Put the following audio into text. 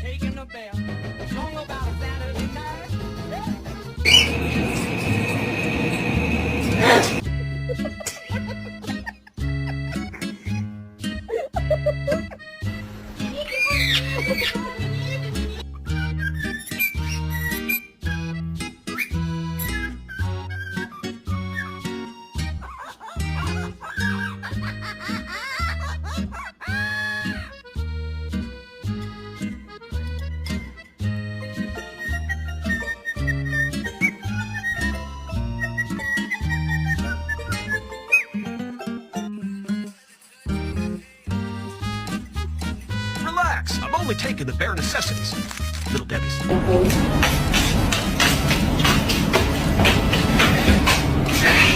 taking the bell. A song about a Saturday Relax, I'm only taking the bare necessities. Little Debbie's.